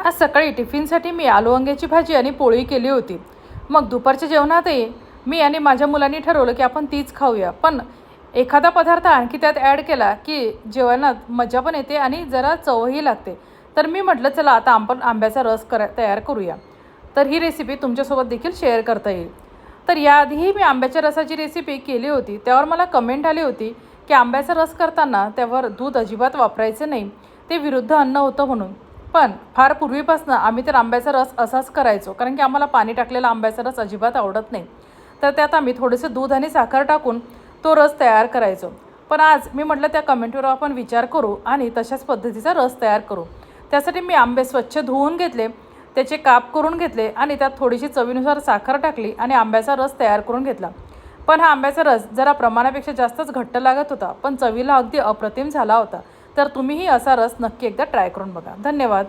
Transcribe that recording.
आज सकाळी टिफिनसाठी मी आलू वांग्याची भाजी आणि पोळी केली होती. मग दुपारच्या जेवणातही मी आणि माझ्या मुलांनी ठरवलं की आपण तीच खाऊया. पण एखादा पदार्थ आणखी त्यात ॲड केला की जेवणात मजा पण येते आणि जरा चवही लागते. तर मी म्हटलं चला आता आपण आंब्याचा रस तयार करूया. तर ही रेसिपी तुमच्यासोबत देखील शेअर करता येईल. तर याआधीही मी आंब्याच्या रसाची रेसिपी केली होती. त्यावर मला कमेंट आली होती की आंब्याचा रस करताना त्यावर दूध अजिबात वापरायचं नाही, ते विरुद्ध अन्न होतं म्हणून. पण फार पूर्वीपासून आम्ही तर आंब्याचा रस असाच करायचो, कारण की आम्हाला पाणी टाकलेला आंब्याचा रस अजिबात आवडत नाही. तर त्यात आम्ही थोडेसे दूध आणि साखर टाकून तो रस तयार करायचो. पण आज मी म्हटलं त्या कमेंटवर आपण विचार करू आणि तशाच पद्धतीचा रस तयार करू. त्यासाठी मी आंबे स्वच्छ धुवून घेतले, त्याचे काप करून घेतले आणि त्यात थोडीशी चवीनुसार साखर टाकली आणि आंब्याचा रस तयार करून घेतला. पण हा आंब्याचा रस जरा प्रमाणापेक्षा जास्तच घट्ट लागत होता, पण चवीला अगदी अप्रतिम झाला होता. तर तुम्हीही असा रस नक्की एकदा ट्राय करून बघा. धन्यवाद.